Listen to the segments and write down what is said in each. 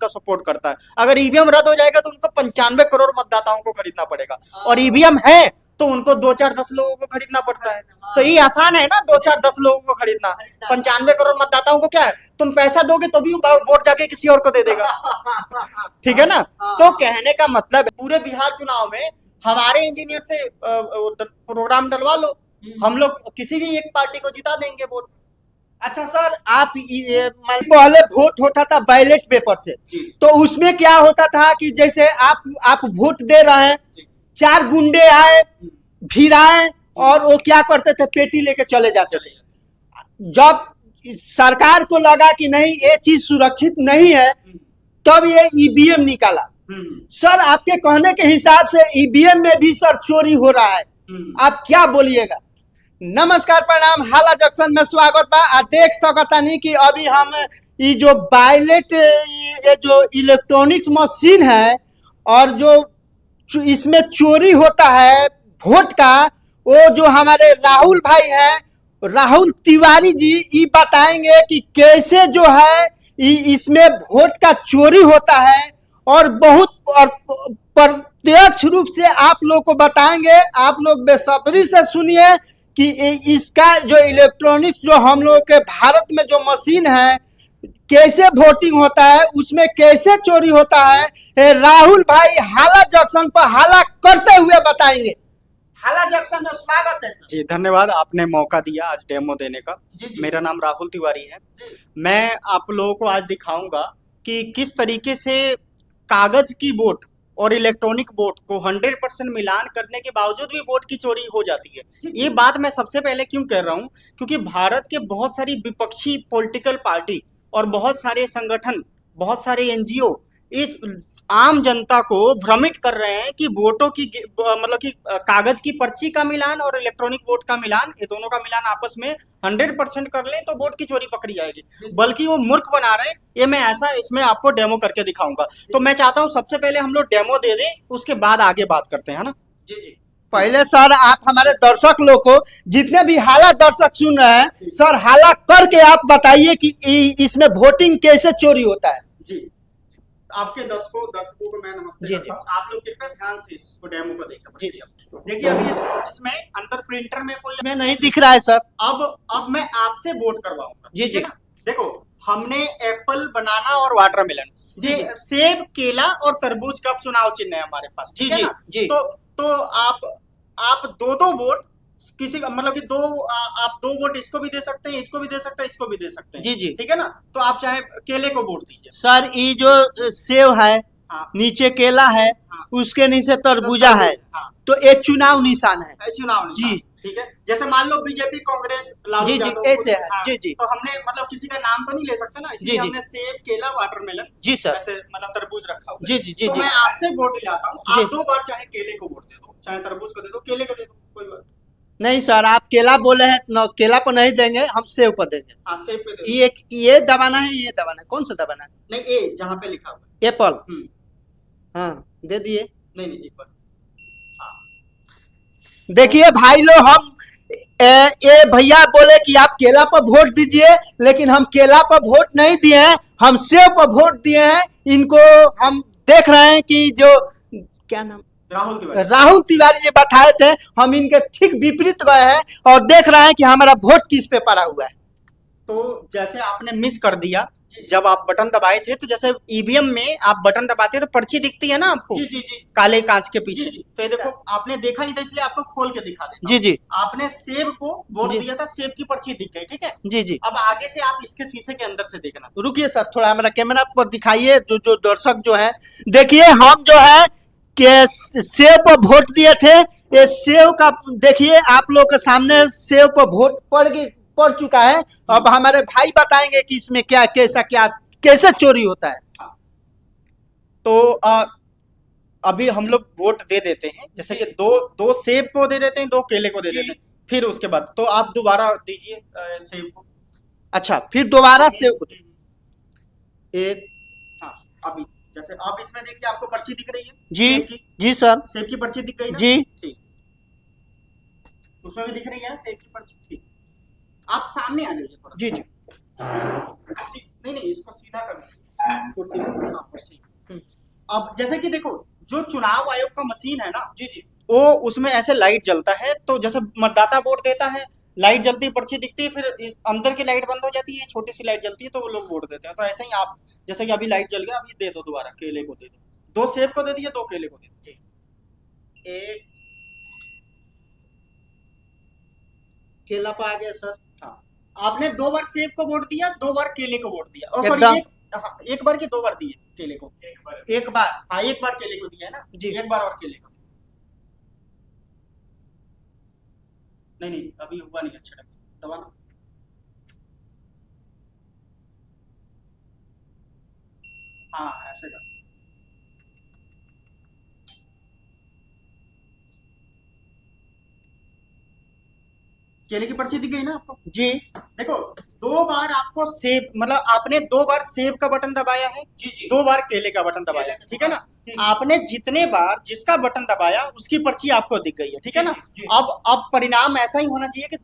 का सपोर्ट करता है। अगर ईवीएम रद्द हो जाएगा तो उनको 95 करोड़ मतदाताओं को खरीदना पड़ेगा, और ईवीएम है तो उनको 2-4-10 लोगों को खरीदना पड़ता है। तो ये आसान है ना, 2-4-10 लोगों को खरीदना। 95 करोड़ मतदाताओं को क्या है, तुम पैसा दोगे तो भी वोट जाके किसी और को दे देगा। ठीक है ना। तो कहने का मतलब पूरे बिहार चुनाव में हमारे इंजीनियर से प्रोग्राम डलवा लो, हम लोग किसी भी एक पार्टी को जिता देंगे वोट। अच्छा सर, आप पहले वोट होता था बैलेट पेपर से, तो उसमें क्या होता था कि जैसे आप वोट दे रहे हैं, 4 गुंडे आए भिड़ाए और वो क्या करते थे, पेटी लेके चले जाते थे। जब सरकार को लगा कि नहीं ये चीज सुरक्षित नहीं है, तब ये ईवीएम निकाला। सर आपके कहने के हिसाब से ईवीएम में भी सर चोरी हो रहा है, आप क्या बोलिएगा? नमस्कार प्रणाम, हाला जंक्शन में स्वागत बा। आ देख सकता नहीं कि अभी हम ये जो बैलेट ये जो इलेक्ट्रॉनिक्स मशीन है और जो इसमें चोरी होता है वोट का, वो जो हमारे राहुल भाई है, राहुल तिवारी जी, ये बताएंगे कि कैसे जो है इसमें वोट का चोरी होता है, और बहुत प्रत्यक्ष रूप से आप लोग को बताएंगे। आप लोग बेसब्री से सुनिए कि इसका जो इलेक्ट्रॉनिक्स जो हम लोग के भारत में जो मशीन है, कैसे वोटिंग होता है, उसमें कैसे चोरी होता है, राहुल भाई हाला जंक्शन पर हाला करते हुए बताएंगे। हाला जंक्शन में स्वागत है जी, धन्यवाद, आपने मौका दिया आज डेमो देने का। मेरा नाम राहुल तिवारी है। मैं आप लोगों को आज दिखाऊंगा कि किस तरीके से कागज की वोट और इलेक्ट्रॉनिक वोट को 100% मिलान करने के बावजूद भी वोट की चोरी हो जाती है। ये बात मैं सबसे पहले क्यों कह रहा हूँ, क्योंकि भारत के बहुत सारी विपक्षी पॉलिटिकल पार्टी और बहुत सारे संगठन, बहुत सारे एनजीओ इस आम जनता को भ्रमित कर रहे हैं कि वोटों की मतलब कि कागज की पर्ची का मिलान और इलेक्ट्रॉनिक वोट का मिलान, ये दोनों का मिलान आपस में 100% कर लें तो वोट की चोरी पकड़ी जाएगी, बल्कि वो मूर्ख बना रहे हैं। ये मैं ऐसा इसमें आपको डेमो करके दिखाऊंगा। तो मैं चाहता हूँ सबसे पहले हम लोग डेमो दे दें, उसके बाद आगे बात करते हैं, है ना। जी। पहले सर आप हमारे दर्शक लोग को, जितने भी हाला दर्शक सुन रहे हैं, सर हाला करके आप बताइए कि इसमें वोटिंग कैसे चोरी होता है। जी, आपके दर्शकों को मैं नमस्ते करता हूं। आप लोग कृपया ध्यान से इसको डेमो को देखें। देखिए अभी इसमें अंदर प्रिंटर में कोई में नहीं दिख रहा है सर। अब मैं आपसे वोट करवाऊंगा। जी। देखो, हमने एप्पल, बनाना और वाटरमेलन, सेब, केला और तरबूज का चुनाव चिन्ह है हमारे पास। ठीक है ना। तो आप दो वोट किसी का, मतलब कि आप 2 वोट इसको भी दे सकते हैं, इसको भी दे सकते हैं, इसको भी दे सकते हैं। जी। ठीक है ना। तो आप चाहे केले को वोट दीजिए। सर ये जो सेब है, नीचे केला है, उसके नीचे तरबूजा है, तो ये चुनाव निशान है। चुनाव निशान। जी, ठीक है। जैसे मान लो बीजेपी, कांग्रेस, लालू यादव, ऐसे है। जी। तो हमने मतलब किसी का नाम तो नहीं ले सकते ना, इसलिए हमने सेब, केला, वाटरमेलन, जी सर, ऐसे मतलब तरबूज रखा हुआ। जी। तो मैं आपसे वोट दिलाता हूँ, आप 2 बार चाहे केले को वोट दे दो, चाहे तरबूज को दे दो, केले को दे दो, कोई बात नहीं। सर आप केला बोले हैं, न केला पर नहीं देंगे, हम सेब पर देंगे। हाँ, सेब पे दे। ये दबाना है, ये दबाना है, कौन सा दबाना है? नहीं, ए जहाँ पे लिखा हुआ एप्पल। हाँ दे दिए। नहीं एप्पल। देखिए भाई लोग, हम ये भैया बोले कि आप केला पर वोट दीजिए, लेकिन हम केला पर वोट नहीं दिए हैं, हम सेब पर वोट दिए हैं। इनको हम देख रहे हैं कि जो क्या नाम, राहुल तिवारी जी बताए थे, हम इनके ठीक विपरीत गए हैं और देख रहे हैं कि हमारा वोट किस पे पड़ा हुआ है। तो जैसे आपने मिस कर दिया, जब आप बटन दबाए थे, तो जैसे ईवीएम में आप बटन दबाते हैं तो पर्ची दिखती है ना आपको। जी। काले कांच के पीछे। तो ये देखो, आपने देखा नहीं था इसलिए आपको खोल के दिखा देता हूं। जी। आपने सेब को वोट दिया था, सेब की पर्ची दिख गई। ठीक है। जी। अब आगे से आप इसके शीशे के अंदर से देखना। रुकिए सर, थोड़ा हमारा कैमरा पर दिखाइए। जो दर्शक जो है, देखिए हम जो है के सेब पर वोट दिए थे, ये सेब का देखिए आप लोग के सामने सेब पर वोट पड़ चुका है। अब हमारे भाई बताएंगे कि इसमें कैसे चोरी होता है। तो अभी हम लोग वोट दे देते हैं, जैसे कि दो सेब को दे देते हैं, 2 केले को दे देते हैं, फिर उसके बाद तो आप दोबारा दीजिए सेब को। अच्छा, फिर दोबारा सेब को एक। हाँ, अभी जैसे आप इसमें देखिए, आपको पर्ची दिख रही है। जी सर, सेब की पर्ची दिख गई ना। जी। ठीक, उसमें भी दिख रही है सेब की पर्ची। ठीक, आप सामने आ जाइए थोड़ा। जी। नहीं, इसको सीधा कर। कुर्सी पर, हाँ बस ठीक। अब जैसे कि देखो, जो चुनाव आयोग का मशीन है ना, जी जी वो उसमें ऐसे लाइट जलता है, तो जैसे मतदाता वोट देता है, लाइट जलती है, पर्ची दिखती है, फिर अंदर की लाइट बंद हो जाती है, छोटी सी लाइट जलती है, तो वो लोग वोट देते हैं। तो ऐसे ही आप, जैसे कि अभी लाइट जल गया, अभी दे दो दोबारा, केले को दे दो, 2 सेब को दे दिए, 2 केले को दे दो। एक केला पे आ गया सर। हाँ, आपने 2 बार सेब को वोट दिया, 2 बार केले को वोट दिया, और एकदम। हाँ, एक बार की 2 बार दिए केले को, एक बार हाँ एक बार केले को दिया है ना जी। एक बार और केले को। नहीं, अभी हुआ नहीं अच्छा ढंग से, दबाना। हाँ ऐसे कर। केले की पर्ची दिख गई ना आपको? जी देखो, 2 बार आपको सेब, मतलब आपने 2 बार सेब का बटन दबाया है, जी जी 2 बार केले का बटन दबाया है, ठीक है ना? आपने जितने बार जिसका बटन दबाया उसकी पर्ची आपको दिख गई है, ठीक है ना? अब परिणाम ऐसा ही होना चाहिए कि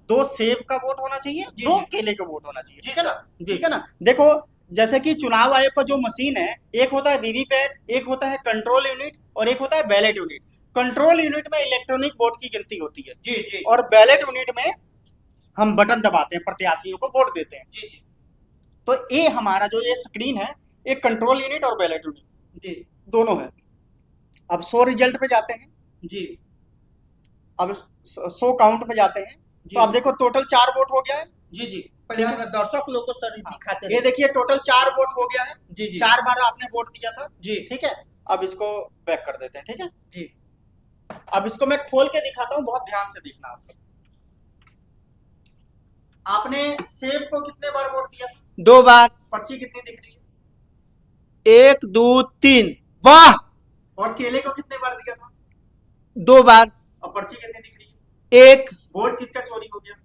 2 सेब का वोट होना चाहिए, 2 केले का वोट होना चाहिए, ठीक है ना? ठीक है ना? देखो, जैसे कि चुनाव आयोग का जो मशीन है, एक होता है वीवीपैट, एक होता है कंट्रोल यूनिट, और एक होता है बैलेट यूनिट। कंट्रोल यूनिट में इलेक्ट्रॉनिक वोट की गिनती होती है जी जी और बैलेट यूनिट में हम बटन दबाते हैं, प्रत्याशियों को वोट देते हैं। जी जी तो ये हमारा जो ये स्क्रीन है, एक कंट्रोल यूनिट और बैलेट यूनिट जी दोनों है। अब 100 रिजल्ट पे जाते हैं, जी अब 100 काउंट पे जाते हैं, तो अब देखो टोटल 4 वोट हो गया है। जी जी पहले हमारा दर्शक लोग को सर दिखाते ये देखिए टोटल 4 वोट हो गया है, जी जी 4 बार आपने वोट दिया था जी ठीक है। अब इसको बैक कर देते हैं, ठीक है जी। अब इसको मैं खोल के दिखाता हूँ, बहुत ध्यान से देखना आप। आपने सेब को कितने बार वोट दिया? 2 बार। पर्ची कितनी दिख रही है? 1 2 3 वाह। और केले को कितने बार दिया था? 2 बार। अब पर्ची कितनी दिख रही है? 1। वोट किसका चोरी हो गया?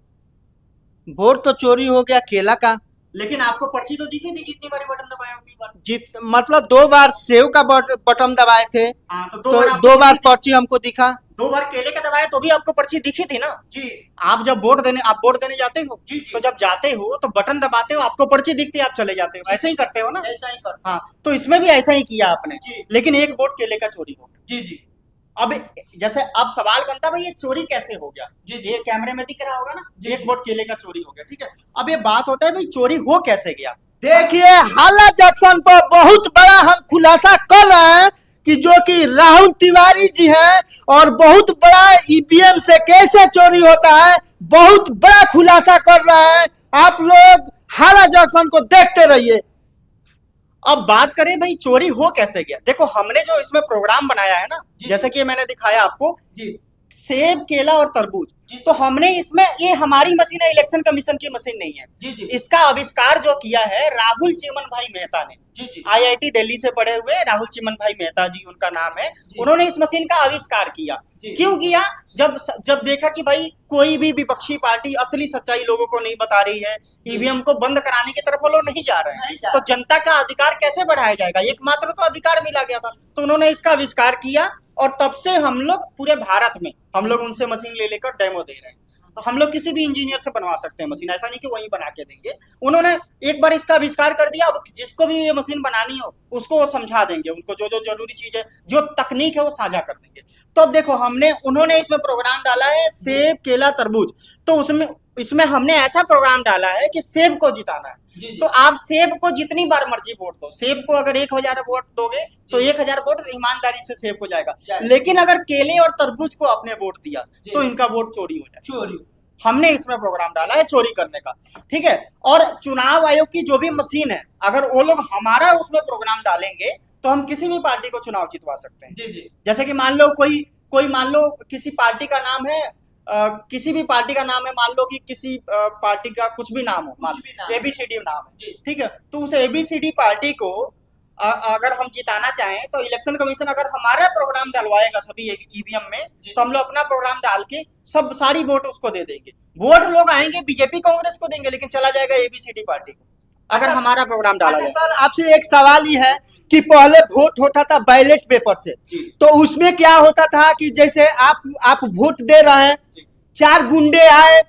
वोट तो चोरी हो गया केला का। लेकिन आपको पर्ची तो दिखी थी, जितनी बार बटन दबाया उतनी बार। जित मतलब 2 बार सेव का बटन दबाए थे, हाँ, तो तो 2 बार पर्ची हमको दिखा। 2 बार केले का दबाया तो भी आपको पर्ची दिखी थी ना जी। आप जब वोट देने जाते हो जी। तो जब जाते हो तो बटन दबाते हो, आपको पर्ची दिखती है, आप चले जाते हो, ऐसे ही करते हो ना? ऐसा ही कर। हाँ, तो इसमें भी ऐसा ही किया आपने, लेकिन एक वोट केले का चोरी हो गया। जी जी अब जैसे अब सवाल बनता भाई, ये चोरी कैसे हो गया? जी। ये कैमरे में दिख रहा होगा ना, एक वोट केले का चोरी हो गया, ठीक है। अब ये बात होता है भाई, चोरी हो कैसे गया? देखिए हाला जंक्शन पर बहुत बड़ा हम खुलासा कर रहे हैं कि जो कि राहुल तिवारी जी हैं, और बहुत बड़ा ईवीएम से कैसे चोरी होता है, बहुत बड़ा खुलासा कर रहे हैं। आप लोग हाला जंक्शन को देखते रहिए। अब बात करें भाई चोरी हो कैसे गया, देखो हमने जो इसमें प्रोग्राम बनाया है ना, जैसे कि मैंने दिखाया आपको जी सेब केला और तरबूज, तो हमने इसमें, ये हमारी मशीन है, इलेक्शन कमीशन की मशीन नहीं है। जी जी इसका आविष्कार जो किया है राहुल चिमन भाई मेहता ने, जी जी आईआईटी दिल्ली से पढ़े हुए राहुल चिमन भाई मेहता जी उनका नाम है। उन्होंने इस मशीन का आविष्कार किया। क्यों किया? जब देखा कि भाई कोई भी विपक्षी पार्टी असली सच्चाई लोगों को नहीं बता रही है, ईवीएम को बंद कराने की तरफ वो लोग नहीं जा रहे हैं, तो जनता का अधिकार कैसे बढ़ाया जाएगा? एकमात्र तो अधिकार मिला गया था, तो उन्होंने इसका आविष्कार किया, और तब से हम लोग पूरे भारत में हम लोग उनसे मशीन ले लेकर डेमो दे रहे हैं। तो हम लोग किसी भी इंजीनियर से बनवा सकते हैं मशीन, ऐसा नहीं कि वही बना के देंगे। उन्होंने एक बार इसका आविष्कार कर दिया, अब जिसको भी ये मशीन बनानी हो उसको वो समझा देंगे, उनको जो जो जरूरी चीज है, जो तकनीक है वो साझा कर देंगे। तो अब देखो उन्होंने इसमें प्रोग्राम डाला है सेब केला तरबूज, तो इसमें हमने ऐसा प्रोग्राम डाला है कि सेब को जिताना है। तो आप सेब को जितनी बार मर्जी वोट दो, सेब को अगर 1000 वोट दोगे तो 1000 वोट ईमानदारी से सेब को जाएगा, लेकिन अगर केले और तरबूज को आपने वोट दिया तो इनका वोट चोरी हो जाए। चोरी हमने इसमें प्रोग्राम डाला है चोरी करने का, ठीक है। और चुनाव आयोग की जो भी मशीन है, अगर वो लोग हमारा उसमें प्रोग्राम डालेंगे तो हम किसी भी पार्टी को चुनाव जितवा सकते हैं। जी। जैसे कि मान लो कोई मान लो किसी पार्टी का नाम है, किसी भी पार्टी का नाम है, मान लो कि किसी पार्टी का कुछ भी नाम हो, मान लो ABCD नाम है, ठीक है, तो उस ABCD पार्टी को अगर हम जिताना चाहें तो इलेक्शन कमीशन अगर हमारा प्रोग्राम डलवाएगा सभी ईवीएम में, तो हम लोग अपना प्रोग्राम डाल के सारी वोट उसको दे देंगे। वोट लोग आएंगे बीजेपी कांग्रेस को देंगे, लेकिन चला जाएगा ABCD पार्टी को, अगर हमारा प्रोग्राम डाला जाए। सर आपसे एक सवाल ही है कि पहले वोट होता था बैलेट पेपर से, तो उसमें क्या होता था कि जैसे आप वोट दे रहे हैं, 4 गुंडे आए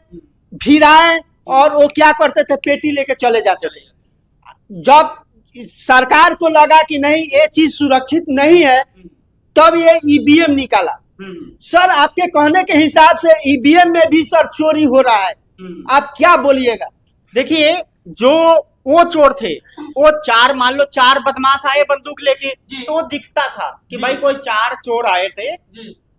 भिड़ाए और वो क्या करते थे, पेटी लेके चले जाते थे। जब सरकार को लगा कि नहीं ये चीज सुरक्षित नहीं है, तब ये ईवीएम निकाला। सर आपके कहने के हिसाब से ईवीएम में भी सर चोरी हो रहा है, आप क्या बोलिएगा? देखिए, जो वो चोर थे, वो चार, मान लो चार बदमाश आए बंदूक लेके, तो दिखता था कि भाई कोई चार चोर आए थे,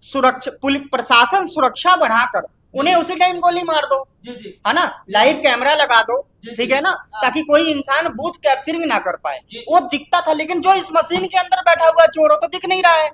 सुरक्षा पुलिस प्रशासन सुरक्षा बढ़ाकर उन्हें उसी टाइम गोली मार दो, है ना, लाइव कैमरा लगा दो, ठीक है ना, ताकि कोई इंसान बूथ कैप्चरिंग ना कर पाए। वो दिखता था, लेकिन जो इस मशीन के अंदर बैठा हुआ चोर हो तो दिख नहीं रहा है।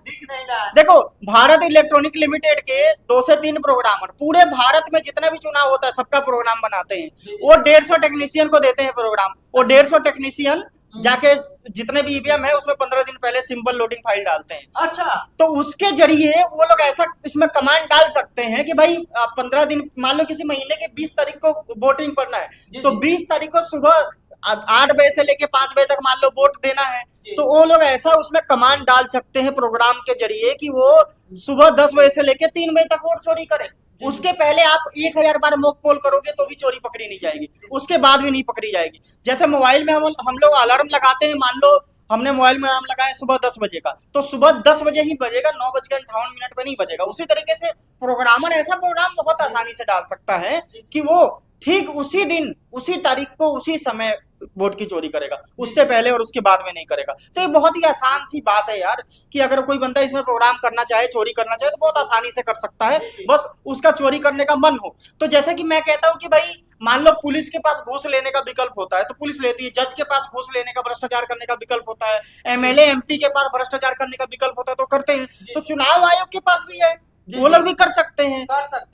देखो, भारत इलेक्ट्रॉनिक लिमिटेड के 2 से 3 प्रोग्रामर पूरे भारत में जितना भी चुनाव होता है सबका प्रोग्राम बनाते हैं। वो 150 टेक्नीशियन को देते हैं प्रोग्राम। वो 150 टेक्नीशियन जाके जितने भी ईवीएम है उसमें 15 दिन पहले सिंपल लोडिंग फाइल डालते हैं। अच्छा, तो उसके जरिए वो लोग ऐसा इसमें कमांड डाल सकते हैं कि भाई 15 दिन, मान लो किसी महीने के 20 तारीख को वोटिंग करना है, तो 20 तारीख को सुबह 8 बजे से लेके 5 बजे तक मान लो वोट देना है, तो वो लोग ऐसा उसमें कमांड डाल सकते हैं प्रोग्राम के जरिए कि वो सुबह 10 बजे से लेके 3 बजे तक वोट चोरी करें। उसके पहले आप 1000 बार मॉक पोल करोगे तो भी चोरी पकड़ी नहीं जाएगी, उसके बाद भी नहीं पकड़ी जाएगी। जैसे मोबाइल में हम लोग अलार्म लगाते हैं, मान लो हमने मोबाइल में अलार्म लगाया सुबह 10 बजे का, तो सुबह 10 बजे ही बजेगा, 9:58 पे नहीं बजेगा। उसी तरीके से प्रोग्रामर ऐसा प्रोग्राम बहुत आसानी से डाल सकता है कि वो ठीक उसी दिन, उसी तारीख को, उसी समय वोट की चोरी करेगा, उससे पहले और उसके बाद में नहीं करेगा। तो ये बहुत ही आसान सी बात है यार, कि अगर कोई बंदा इसमें प्रोग्राम करना चाहे, चोरी करना चाहे, तो बहुत आसानी से कर सकता है, बस उसका चोरी करने का मन हो। तो जैसे कि मैं कहता हूं कि भाई मान लो पुलिस के पास घूस लेने का विकल्प होता है तो पुलिस लेती है, जज के पास घूस लेने का, भ्रष्टाचार करने का विकल्प होता है, एमएलए एमपी के पास भ्रष्टाचार करने का विकल्प होता है तो करते हैं। तो चुनाव आयोग के पास भी है, वो लोग भी कर सकते हैं।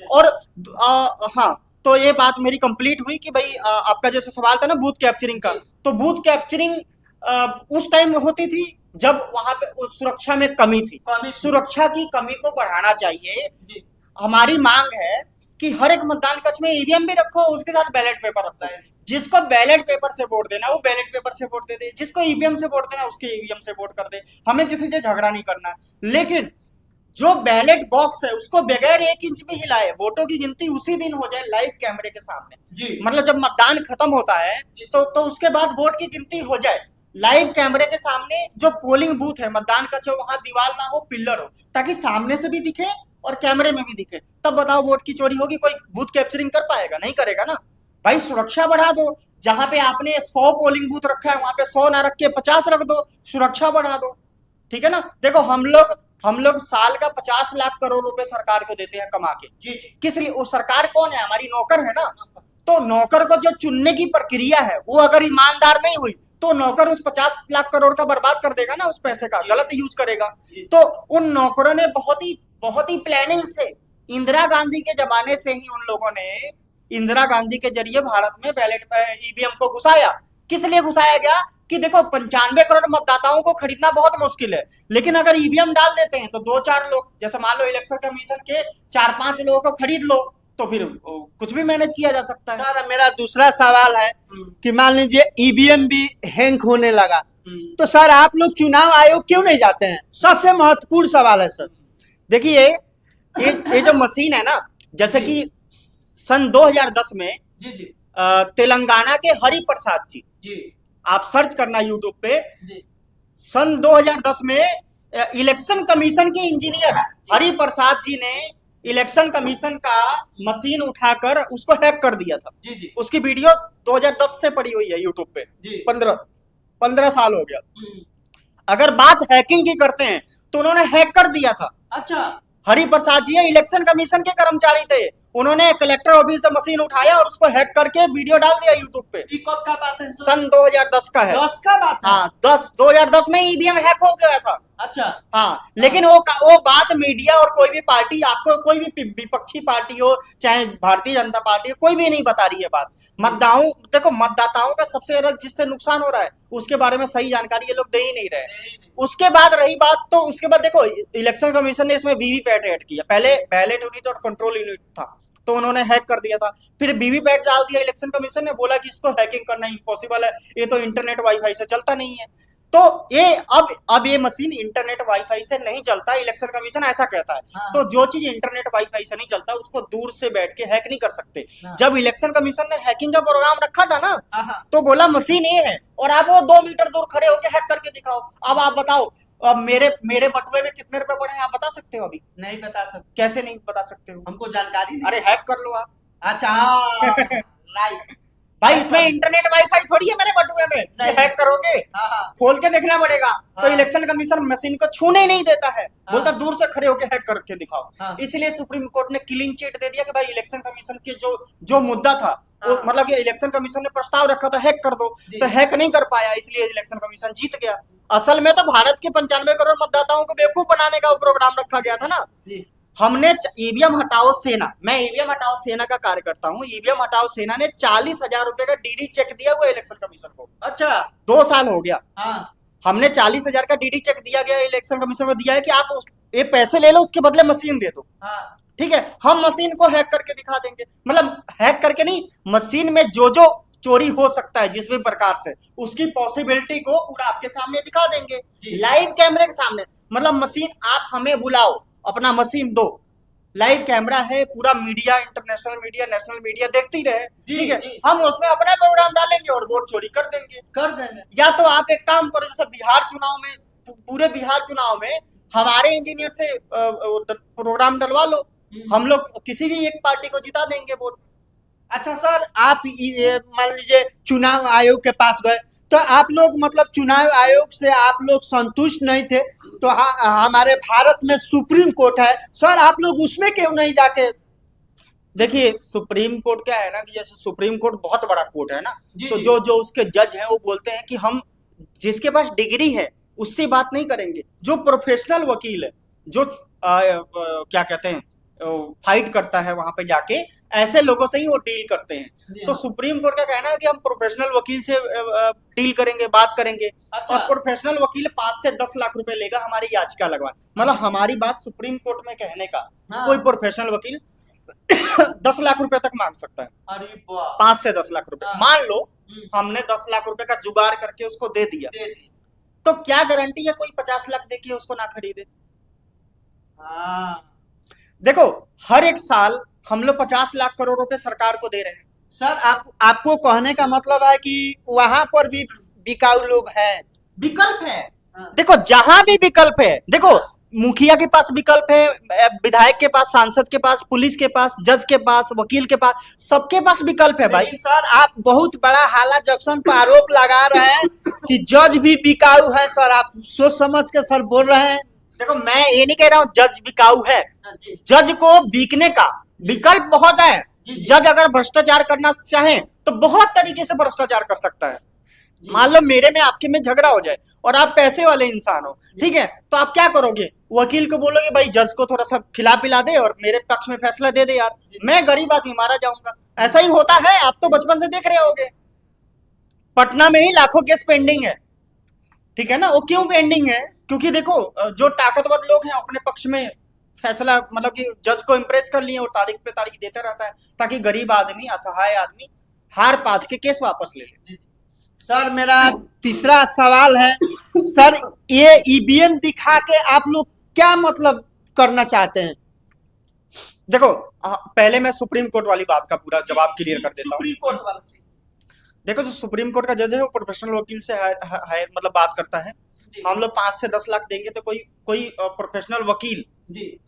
और हाँ, तो ये बात मेरी कंप्लीट हुई कि भाई आपका जैसे सवाल था ना बूथ कैप्चरिंग का, तो बूथ कैप्चरिंग उस टाइम होती थी जब वहां पे उस सुरक्षा में कमी थी। सुरक्षा की कमी को बढ़ाना चाहिए। हमारी मांग है कि हर एक मतदान कक्ष में ईवीएम भी रखो, उसके साथ बैलेट पेपर रखो। जिसको बैलेट पेपर से वोट देना वो बैलेट पेपर से वोट दे दे, जिसको ईवीएम से वोट देना उसके ईवीएम से वोट कर दे। हमें किसी से झगड़ा नहीं करना, लेकिन जो बैलेट बॉक्स है उसको बगैर 1 इंच भी हिलाए, वोटों की गिनती उसी दिन हो जाए लाइव कैमरे के सामने। मतलब जब मतदान खत्म होता है तो उसके बाद वोट की गिनती हो जाए लाइव कैमरे के सामने। जो पोलिंग बूथ है, मतदान कक्ष, वहां दीवार ना हो, पिलर हो, ताकि सामने से भी दिखे और कैमरे में भी दिखे। तब बताओ वोट की चोरी होगी? कोई बूथ कैप्चरिंग कर पाएगा? नहीं करेगा ना भाई। सुरक्षा बढ़ा दो, जहां पे आपने 100 पोलिंग बूथ रखा है वहां पे 100 ना रख के 50 रख दो, सुरक्षा बढ़ा दो, ठीक है ना। देखो हम लोग साल का 50 लाख करोड़ रुपए सरकार को देते हैं कमा के। जी। किस लिए? वो सरकार कौन है? हमारी नौकर है ना। तो नौकर को जो चुनने की प्रक्रिया है वो अगर ईमानदार नहीं हुई तो नौकर उस 50 लाख करोड़ का बर्बाद कर देगा ना, उस पैसे का गलत यूज करेगा। तो उन नौकरों ने बहुत ही प्लानिंग से, इंदिरा गांधी के जमाने से ही उन लोगों ने इंदिरा गांधी के जरिए भारत में बैलेट ईवीएम को घुसाया। किस लिए घुसाया गया? कि देखो 95 करोड़ मतदाताओं को खरीदना बहुत मुश्किल है, लेकिन अगर ईवीएम डाल देते हैं तो 2-4 लोग, जैसे मान लो इलेक्शन कमीशन के 4-5 लोगों को खरीद लो तो फिर कुछ भी मैनेज किया जा सकता है। सर मेरा दूसरा सवाल है कि मान लीजिए ईवीएम भी हैंग होने लगा, तो सर आप लोग चुनाव आयोग क्यों नहीं जाते हैं? सबसे महत्वपूर्ण सवाल है सर। देखिए ये जो मशीन है ना, जैसे कि सन 2010 में तेलंगाना के हरि प्रसाद जी, आप सर्च करना यूट्यूब पे, सन 2010 में इलेक्शन कमीशन के इंजीनियर हरि प्रसाद जी ने इलेक्शन कमीशन का मशीन उठाकर उसको हैक कर दिया था। उसकी वीडियो 2010 से पड़ी हुई है यूट्यूब पे। 15 साल हो गया। अगर बात हैकिंग की करते हैं तो उन्होंने हैक कर दिया था। अच्छा, हरि प्रसाद जी इलेक्शन कमीशन के कर्मचारी थे, उन्होंने कलेक्टर ऑफिस से मशीन उठाया और उसको हैक करके वीडियो डाल दिया यूट्यूब पे। कब का बात है? सन 2010 का है। 10 का बात है? हाँ, 2010 में ईवीएम हैक हो गया था। अच्छा, हाँ, लेकिन वो बात मीडिया और कोई भी पार्टी, आपको कोई भी विपक्षी पार्टी हो, चाहे भारतीय जनता पार्टी हो, कोई भी नहीं बता रही है बात। मतदाताओं का सबसे ज्यादा जिससे नुकसान हो रहा है उसके बारे में सही जानकारी ये लोग दे ही नहीं रहे। उसके बाद रही बात, तो उसके बाद देखो इलेक्शन कमीशन ने इसमें वीवीपैट ऐड किया। पहले बैलेट यूनिट और कंट्रोल यूनिट था, तो उन्होंने हैक कर दिया था। फिर वीवीपैट डाल दिया इलेक्शन कमीशन ने, बोला कि इसको हैकिंग करना इम्पॉसिबल है, ये तो इंटरनेट वाईफाई से चलता नहीं है। तो ये अब ये मशीन इंटरनेट वाईफाई से नहीं चलता, इलेक्शन कमीशन ऐसा कहता है। हाँ। तो जो चीज इंटरनेट वाईफाई से नहीं चलता उसको दूर से बैठ के हैक नहीं कर सकते। हाँ। जब इलेक्शन कमीशन ने हैकिंग का प्रोग्राम रखा था ना, हाँ। तो बोला मशीन ये है और आप वो 2 मीटर दूर खड़े होके हैक करके दिखाओ। अब आप बताओ, अब मेरे बटुए में कितने रुपए पड़े हैं आप बता सकते हो? अभी नहीं बता सकते। कैसे नहीं बता सकते हो? हमको जानकारी नहीं। अरे हैक कर लो आप। अच्छा हाँ राइट। भाई इसमें इंटरनेट वाईफाई थोड़ी है मेरे बटुए में कि नहीं। हैक करोगे। हाँ हाँ खोल के देखना पड़ेगा। तो हाँ। इलेक्शन कमीशन मशीन को छूने ही नहीं देता है, हाँ। बोलता दूर से खड़े होके हैक करके दिखाओ। हाँ। इसलिए सुप्रीम कोर्ट ने क्लीन चिट दे दिया कि भाई इलेक्शन कमीशन के जो मुद्दा था वो हाँ। मतलब कि इलेक्शन कमीशन ने प्रस्ताव रखा था हैक कर दो, जी। तो हैक नहीं कर पाया, इसलिए इलेक्शन कमीशन जीत गया। असल में तो भारत के 95 करोड़ मतदाताओं को बेवकूफ बनाने का वो प्रोग्राम रखा गया था ना। जी। हमने ईवीएम हटाओ सेना, मैं ईवीएम हटाओ सेना का कार्यकर्ता हूँ। ईवीएम हटाओ सेना ने 40,000 रुपए का डीडी चेक दिया हुआ इलेक्शन कमीशन को। अच्छा 2 साल हो गया। हाँ हमने 40,000 का डीडी चेक दिया गया इलेक्शन कमीशन को दिया है कि आप ये पैसे ले लो, उसके बदले मशीन दे दो। हाँ ठीक है, हम मशीन को हैक करके दिखा देंगे। मतलब हैक करके नहीं, मशीन में जो चोरी हो सकता है जिस भी प्रकार से, उसकी पॉसिबिलिटी को पूरा आपके सामने दिखा देंगे लाइव कैमरे के सामने। मतलब मशीन, आप हमें बुलाओ, अपना मशीन दो, लाइव कैमरा है, पूरा media, international media, national media देखती रहे। ठीक है, हम उसमें अपना प्रोग्राम डालेंगे और वोट चोरी कर देंगे। या तो आप एक काम करो, जैसे बिहार चुनाव में, पूरे बिहार चुनाव में हमारे इंजीनियर से प्रोग्राम डलवा लो, हम लोग किसी भी एक पार्टी को जिता देंगे वोट। अच्छा सर, आप मान लीजिए चुनाव आयोग के पास गए तो आप लोग मतलब चुनाव आयोग से आप लोग संतुष्ट नहीं थे, तो हमारे भारत में सुप्रीम कोर्ट है सर, आप लोग उसमें क्यों नहीं जाके? देखिए सुप्रीम कोर्ट क्या है ना कि जैसे सुप्रीम कोर्ट बहुत बड़ा कोर्ट है ना, तो जी। जो उसके जज हैं वो बोलते हैं कि हम जिसके पास डिग्री है उससे बात नहीं करेंगे, जो प्रोफेशनल वकील है, जो क्या कहते हैं फाइट करता है वहां पे जाके, ऐसे लोगों से ही वो डील करते हैं। तो सुप्रीम कोर्ट का कहना है कि हम प्रोफेशनल वकील से डील करेंगे, बात करेंगे। अच्छा। और प्रोफेशनल वकील 5 से 10 लाख रुपए लेगा हमारी याचिका लगवाने, मतलब हमारी बात सुप्रीम कोर्ट में कहने का। हाँ। कोई प्रोफेशनल वकील 10 लाख रुपए तक मांग सकता है। अरे वाह। 5 से 10 लाख रुपए। हाँ। मान लो हमने 10 लाख रुपए का जुगाड़ करके उसको दे दिया, तो क्या गारंटी है कोई 50 लाख देके उसको ना खरीदे? हाँ। देखो हर एक साल हम लोग 50 लाख करोड़ रुपए सरकार को दे रहे हैं। सर आपको कहने का मतलब है कि वहां पर भी बिकाऊ लोग हैं? विकल्प है। हाँ। देखो जहां भी विकल्प है, देखो मुखिया के पास विकल्प है, विधायक के पास, सांसद के पास, पुलिस के पास, जज के पास, वकील के पास, सबके पास विकल्प है भाई। सर आप बहुत बड़ा हाला जंक्शन पर आरोप लगा रहे हैं कि जज भी बिकाऊ है। सर आप सोच समझ के सर बोल रहे हैं। देखो मैं ये नहीं कह रहा हूँ जज बिकाऊ है, जज को बिकने का विकल्प बहुत है। जज अगर भ्रष्टाचार करना चाहे तो बहुत तरीके से भ्रष्टाचार कर सकता है। मान लो मेरे में आपके में झगड़ा हो जाए और आप पैसे वाले इंसान हो, ठीक है, तो आप क्या करोगे? वकील को बोलोगे भाई जज को थोड़ा सा खिला पिला दे और मेरे पक्ष में फैसला दे दे यार, मैं गरीब आदमी मारा जाऊंगा। ऐसा ही होता है, आप तो बचपन से देख रहे होगे। पटना में ही लाखों केस पेंडिंग है, ठीक है ना। वो क्यों पेंडिंग है? क्योंकि देखो जो ताकतवर लोग हैं अपने पक्ष में फैसला, मतलब कि जज को इम्प्रेस कर लिए और तारीख पे तारीख देता रहता है, ताकि गरीब आदमी, असहाय आदमी हार पाच के केस वापस ले ले। सर मेरा तीसरा सवाल है, सर ये ईवीएम दिखा के आप लोग क्या मतलब करना चाहते हैं? देखो पहले मैं सुप्रीम कोर्ट वाली बात का पूरा जवाब क्लियर कर देता हूँ। सुप्रीम कोर्ट वाला देखो जो सुप्रीम कोर्ट का जज है वो प्रोफेशनल वकील से मतलब बात करता है। हम लोग 5 से 10 लाख देंगे तो कोई प्रोफेशनल वकील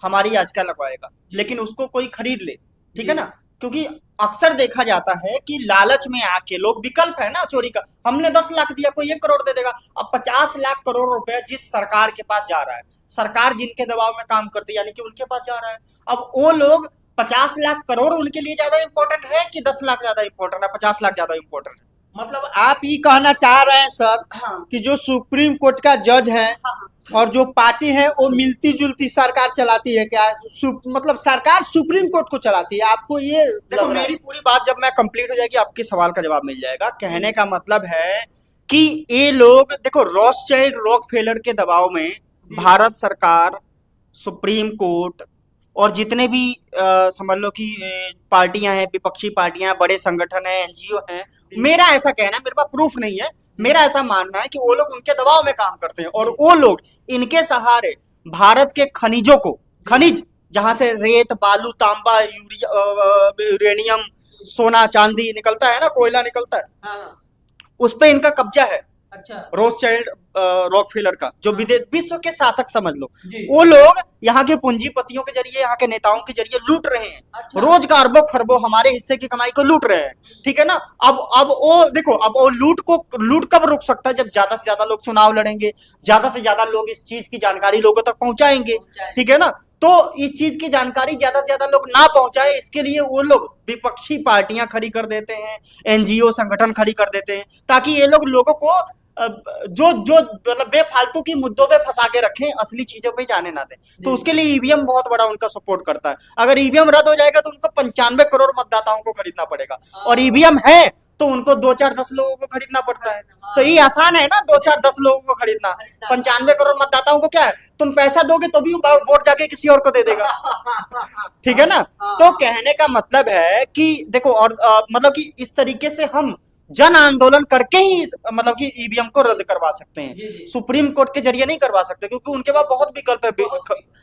हमारी याचिका लगवाएगा, लेकिन उसको कोई खरीद ले, ठीक है ना। क्योंकि अक्सर देखा जाता है कि लालच में आके लोग, विकल्प है ना चोरी का, हमने 10 लाख दिया कोई 1 करोड़ दे देगा। अब 50 लाख करोड़ रुपए जिस सरकार के पास जा रहा है, सरकार जिनके दबाव में काम करती है यानी कि उनके पास जा रहा है, अब वो लोग 50 लाख करोड़ उनके लिए ज्यादा इंपॉर्टेंट है कि 10 लाख ज्यादा इंपॉर्टेंट है, 50 लाख ज्यादा इंपॉर्टेंट है? मतलब आप ये कहना चाह रहे हैं सर कि जो सुप्रीम कोर्ट का जज है और जो पार्टी है वो मिलती जुलती सरकार चलाती है क्या? मतलब सरकार सुप्रीम कोर्ट को चलाती है, आपको ये? देखो मेरी पूरी बात जब मैं कंप्लीट हो जाएगी आपके सवाल का जवाब मिल जाएगा। कहने का मतलब है कि ये लोग, देखो रॉथस्चाइल्ड रॉकफेलर के दबाव में भारत सरकार, सुप्रीम कोर्ट और जितने भी समझ लो कि पार्टियां हैं, विपक्षी पार्टियां, बड़े संगठन हैं, एनजीओ हैं, मेरा ऐसा कहना है, मेरे पास प्रूफ नहीं है, मेरा ऐसा मानना है कि वो लोग उनके दबाव में काम करते हैं और वो लोग इनके सहारे भारत के खनिजों को, खनिज जहां से रेत, बालू, तांबा, यूरेनियम, सोना, चांदी निकलता है ना, कोयला निकलता है, हाँ, उस पे इनका कब्जा है। अच्छा, रोथस्चाइल्ड, रॉकफेलर का, जो विदेश विश्व के शासक समझ लो, जी, वो लोग यहाँ के पूंजीपतियों के जरिए, यहाँ के नेताओं के जरिए लूट रहे हैं, अच्छा, रोज का अरबों खरबों हमारे हिस्से की कमाई को लूट रहे हैं, ठीक है ना। अब वो देखो, अब वो लूट कब रुक सकता है? जब ज्यादा से ज्यादा लोग चुनाव लड़ेंगे, ज्यादा से ज्यादा लोग इस चीज की जानकारी लोगों तक पहुंचाएंगे, ठीक है ना। तो इस चीज की जानकारी ज्यादा से ज्यादा लोग ना पहुंचाए, इसके लिए वो लोग विपक्षी पार्टियां खड़ी कर देते हैं, एनजीओ संगठन खड़ी कर देते हैं, ताकि ये लोग लोगों को जो जो मतलब बेफालतू की मुद्दों पे फंसा के रखें, असली चीजों पे जाने ना दें। तो उसके लिए ईवीएम बहुत बड़ा उनका सपोर्ट करता है। अगर ईवीएम रद्द हो जाएगा तो उनको 95 करोड़ मतदाताओं को खरीदना पड़ेगा, और ईवीएम है तो उनको 2-4-10 लोगों को खरीदना पड़ता है। तो ये आसान है ना, 2-4-10 लोगों को खरीदना। 95 करोड़ मतदाताओं को क्या है, तुम पैसा दोगे तो भी वोट जाके किसी और को दे देगा, ठीक है ना। तो कहने का मतलब है कि देखो, और मतलब कि इस तरीके से हम जन आंदोलन करके ही मतलब कि ईवीएम को रद्द करवा सकते हैं। जी, जी। सुप्रीम कोर्ट के जरिए नहीं करवा सकते, क्योंकि उनके पास बहुत विकल्प है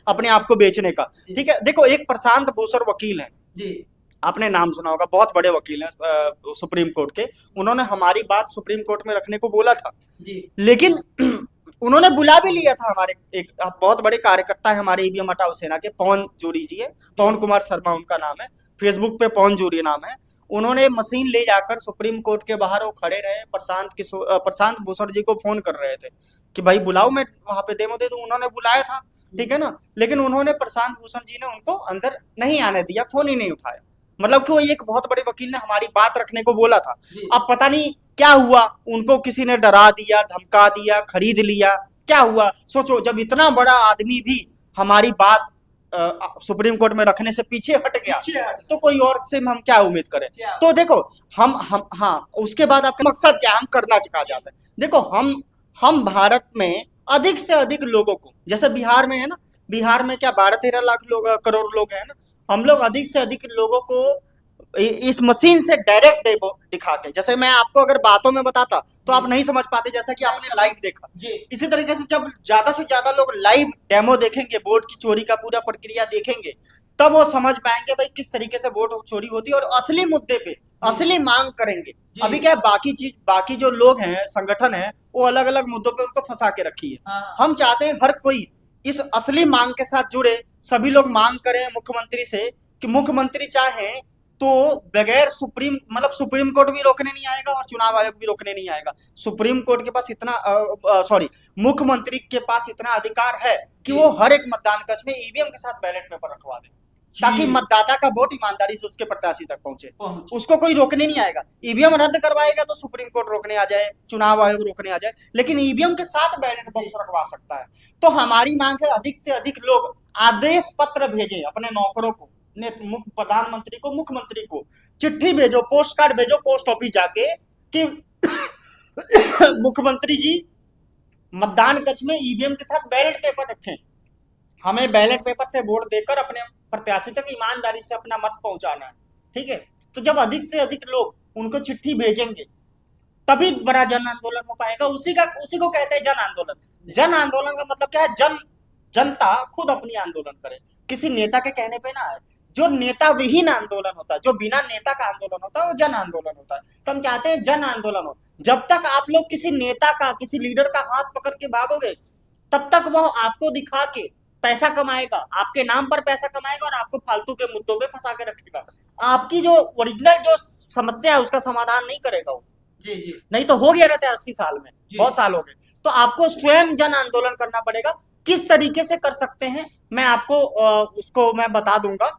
अपने आप को बेचने का, ठीक है। देखो, एक प्रशांत भूषण वकील है, जी, आपने नाम सुना होगा, बहुत बड़े वकील हैं सुप्रीम कोर्ट के। उन्होंने हमारी बात सुप्रीम कोर्ट में रखने को बोला था, जी, लेकिन उन्होंने बुला भी लिया था। हमारे एक बहुत बड़े कार्यकर्ता है हमारे ईवीएम हटाओ सेना के, पवन जूरी जी है, पवन कुमार शर्मा उनका नाम है, फेसबुक पे पवन जूरी नाम है। उन्होंने मशीन ले जाकर सुप्रीम कोर्ट के बाहर वो खड़े रहे, प्रशांत भूषण जी को फोन कर रहे थे कि भाई बुलाओ, मैं वहां पे डेमो दे दूं। उन्होंने बुलाया था, ठीक है ना, लेकिन उन्होंने, प्रशांत भूषण जी ने उनको अंदर नहीं आने दिया, फोन ही नहीं उठाया। मतलब कि वो एक बहुत बड़े वकील ने हमारी बात रखने को बोला था। अब पता नहीं क्या हुआ, उनको किसी ने डरा दिया, धमका दिया, खरीद लिया, क्या हुआ सोचो। जब इतना बड़ा आदमी भी हमारी बात सुप्रीम कोर्ट में रखने से पीछे हट गया, तो कोई और से हम क्या उम्मीद करें। तो देखो, हम हाँ, उसके बाद आपका मकसद क्या हम करना चाह जाते हैं। देखो, हम भारत में अधिक से अधिक लोगों को, जैसे बिहार में है ना, बिहार में क्या 12-13 लाख करोड़ लोग हैं ना, हम लोग अधिक से अधिक लोगों को इस मशीन से डायरेक्ट डेमो दिखा के, जैसे मैं आपको अगर बातों में बताता तो आप नहीं समझ पाते, जैसा कि आपने लाइव देखा। इसी तरीके से जब ज्यादा से ज्यादा लोग लाइव डेमो देखेंगे, वोट की चोरी का पूरा प्रक्रिया देखेंगे, तब वो समझ पाएंगे भाई किस तरीके से वोट चोरी होती है, और असली मुद्दे पे असली मांग करेंगे। अभी क्या है, बाकी जो लोग हैं, संगठन है, वो अलग अलग मुद्दों पे उनको फंसा के रखी है। हम चाहते हैं हर कोई इस असली मांग के साथ जुड़े, सभी लोग मांग करें मुख्यमंत्री से कि मुख्यमंत्री चाहें तो बगैर सुप्रीम कोर्ट भी रोकने नहीं आएगा और चुनाव आयोग भी रोकने नहीं आएगा। सुप्रीम कोर्ट के पास इतना मुख्यमंत्री के पास इतना अधिकार है कि वो हर एक मतदान कक्ष में ईवीएम के साथ बैलेट पेपर रखवा दे, ताकि मतदाता का वोट ईमानदारी से उसके प्रत्याशी तक पहुंचे। उसको कोई रोकने नहीं आएगा। ईवीएम रद्द करवाएगा तो सुप्रीम कोर्ट रोकने आ जाए, चुनाव आयोग रोकने आ जाए, लेकिन ईवीएम के साथ बैलेट बॉक्स रखवा सकता है। तो हमारी मांग है अधिक से अधिक लोग आदेश पत्र भेजें अपने नौकरों को, प्रधानमंत्री को, मुख्यमंत्री को चिट्ठी भेजो, पोस्ट कार्ड भेजो पोस्ट ऑफिस जाके कि मुख्यमंत्री जी मतदान कक्ष में ईवीएम के साथ बैलेट पेपर रखें, हमें बैलेट पेपर से वोट देकर अपने प्रत्याशी तक ईमानदारी से अपना मत पहुंचाना है, ठीक है। तो जब अधिक से अधिक लोग उनको चिट्ठी भेजेंगे तभी बड़ा जन आंदोलन हो पाएगा। उसी को कहते हैं जन आंदोलन। जन आंदोलन का मतलब क्या है, जनता खुद अपनी आंदोलन करे, किसी नेता के कहने पे ना आए। जो नेता विहीन आंदोलन होता है, जो बिना नेता का आंदोलन होता है, वो जन आंदोलन होता है। तो हम चाहते हैं जन आंदोलन हो। जब तक आप लोग किसी नेता का, किसी लीडर का हाथ पकड़ के भागोगे, तब तक वह आपको दिखा के पैसा कमाएगा, आपके नाम पर पैसा कमाएगा और आपको फालतू के मुद्दों पे फंसा के रखेगा। आपकी जो ओरिजिनल जो समस्या है उसका समाधान नहीं करेगा वो। जी। नहीं तो हो गया रहता है 80 साल में, बहुत साल हो गए। तो आपको स्वयं जन आंदोलन करना पड़ेगा। किस तरीके से कर सकते हैं मैं आपको उसको मैं बता दूंगा।